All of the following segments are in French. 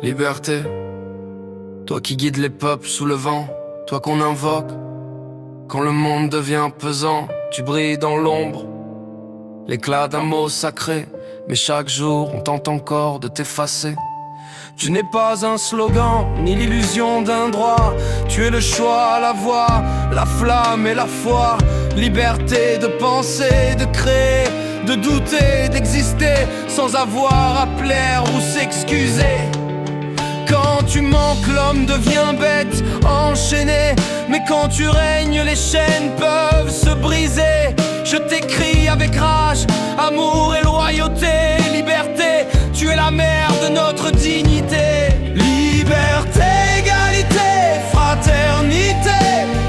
Liberté, toi qui guides les peuples sous le vent, toi qu'on invoque quand le monde devient pesant. Tu brilles dans l'ombre, l'éclat d'un mot sacré, mais chaque jour on tente encore de t'effacer. Tu n'es pas un slogan, ni l'illusion d'un droit. Tu es le choix, la voix, la flamme et la foi. Liberté de penser, de créer, de douter, d'exister sans avoir à plaire ou s'excuser. Quand tu manques, l'homme devient bête, enchaîné. Mais quand tu règnes, les chaînes peuvent se briser. Je t'écris avec rage, amour et loyauté. Liberté, tu es la mère de notre dignité. Liberté, égalité, fraternité,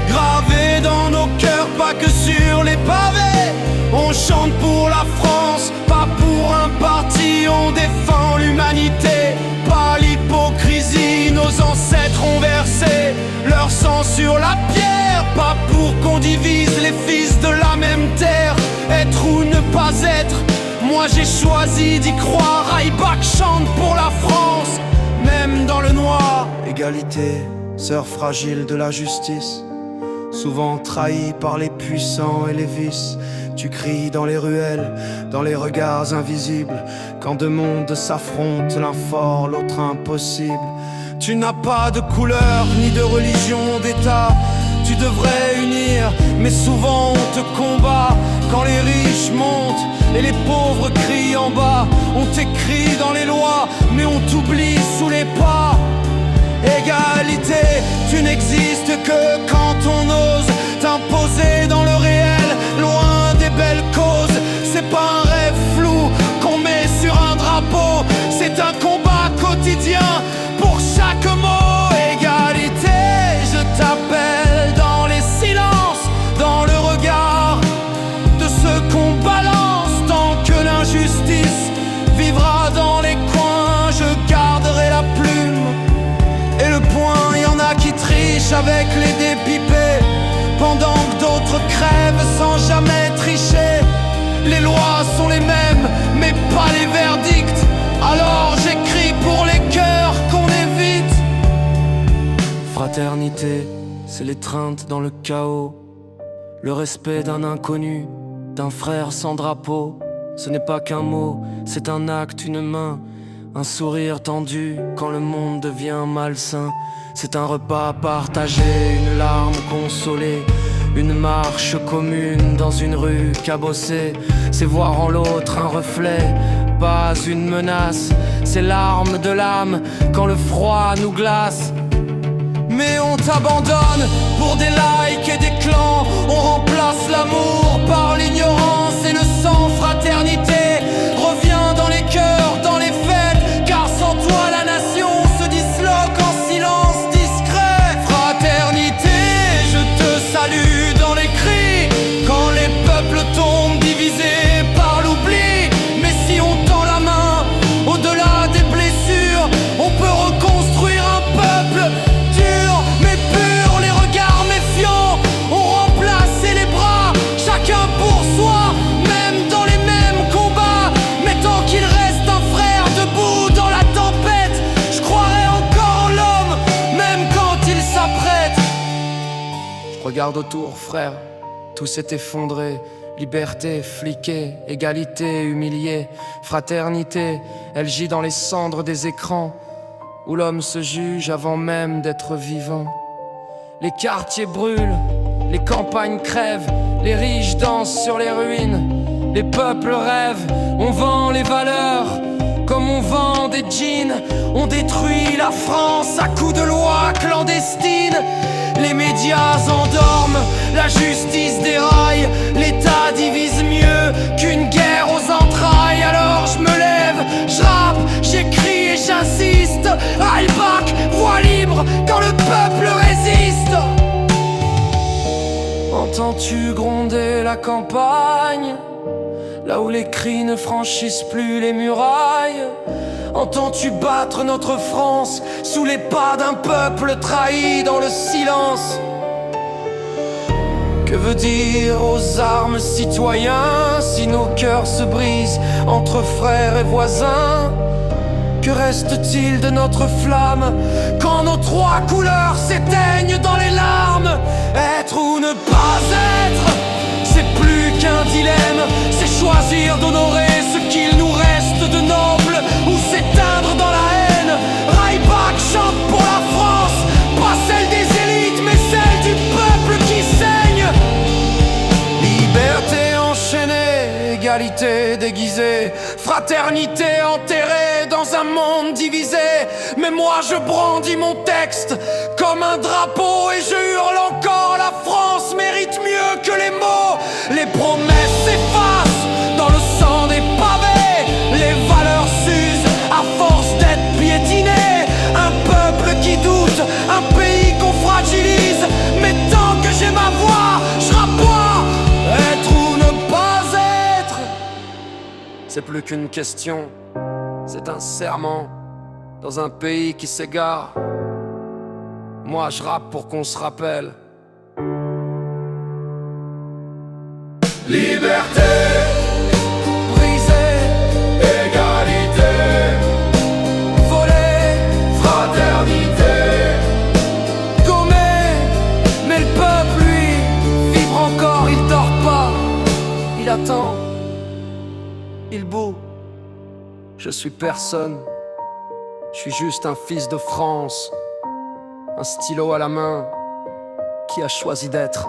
gravée dans nos cœurs, pas que sur les pavés. On chante pour la France, pas pour un parti. On défend l'humanité, pas l'hypocrisie. Nos ancêtres ont versé leur sang sur la pierre, pas pour qu'on divise les fils de la même terre. Être ou ne pas être, moi j'ai choisi d'y croire. Aïbak chante pour la France, même dans le noir. Égalité, sœur fragile de la justice, souvent trahie par les puissants et les vices. Tu cries dans les ruelles, dans les regards invisibles. Quand deux mondes s'affrontent, l'un fort, l'autre impossible. Tu n'as pas de couleur, ni de religion, d'état. Tu devrais unir, mais souvent on te combat. Quand les riches montent et les pauvres crient en bas. On t'écrit dans les lois, mais on t'oublie sous les pas. Égalité, tu n'existes que quand on ose t'imposer dans le réel, loin des belles causes. C'est pas un rêve flou qu'on met sur un drapeau, c'est un combat quotidien pour chaque mot. Égalité, je t'appelle dans les silences, dans le regard de ceux qu'on balance. Tant que l'injustice vivra dans les coins, je garderai la plume et le poing. Y en a qui trichent avec les dépipés, pendant que d'autres crèvent sans jamais tricher. Les lois sont les mêmes, mais pas les verdicts. Alors j'écris pour les cœurs qu'on évite. Fraternité, c'est l'étreinte dans le chaos, le respect d'un inconnu, d'un frère sans drapeau. Ce n'est pas qu'un mot, c'est un acte, une main, un sourire tendu quand le monde devient malsain. C'est un repas partagé, une larme consolée, une marche commune dans une rue cabossée. C'est voir en l'autre un reflet, pas une menace. C'est l'arme de l'âme quand le froid nous glace. Mais on t'abandonne pour des likes et des clans. On remplace l'amour par l'ignorance et le sang. Fraternité revient dans les cœurs, dans les fêtes, car sans toi la nation se disloque en silence discret. Fraternité, je te salue dans les cris, quand les peuples tombent divisés par l'oubli. Mais si on tend la main, au-delà des blessures, on peut reconstruire un peuple dur mais pur. Les regards méfiants ont remplacé les bras, chacun pour soi, même dans les mêmes combats. Mais tant qu'il reste un frère debout dans la tempête, je croirai encore en l'homme, même quand il s'apprête. Je regarde autour, frère, tout s'est effondré. Liberté fliquée, égalité humiliée, fraternité, elle gît dans les cendres des écrans, où l'homme se juge avant même d'être vivant. Les quartiers brûlent, les campagnes crèvent, les riches dansent sur les ruines, les peuples rêvent. On vend les valeurs comme on vend des jeans. On détruit la France à coups de lois clandestines. Les médias endorment, la justice déraille. L'État divise mieux qu'une guerre aux entrailles. Alors je me lève, je rappe, j'écris et j'insiste. Aïbak, voix libre quand le peuple résiste. Entends-tu gronder la campagne, là où les cris ne franchissent plus les murailles? Entends-tu battre notre France sous les pas d'un peuple trahi dans le silence? Que veut dire aux armes citoyens si nos cœurs se brisent entre frères et voisins? Que reste-t-il de notre flamme quand nos trois couleurs s'éteignent dans les larmes? Être ou ne pas être, c'est plus qu'un dilemme. C'est choisir d'honorer ce qu'il nous reste de noble ou s'éteindre dans la haine. Raibach chante pour la France, pas celle des élites mais celle du peuple qui saigne. Liberté enchaînée, égalité déguisée, fraternité enterrée dans un monde divisé. Mais moi je brandis mon texte comme un drapeau et je hurle encore: la France mérite mieux que les mots. Les promesses s'effacent dans le sang des pavés, les valeurs s'usent à force d'être piétinées. Un peuple qui doute, un pays qu'on fragilise. Mais tant que j'ai ma voix, je raboie. Être ou ne pas être, c'est plus qu'une question, c'est un serment. Dans un pays qui s'égare, moi je rappe pour qu'on se rappelle. Liberté, brisée, égalité, voler, fraternité, gommer. Mais le peuple, lui, vibre encore, il dort pas. Il attend, il bout. Je suis personne, je suis juste un fils de France, un stylo à la main, qui a choisi d'être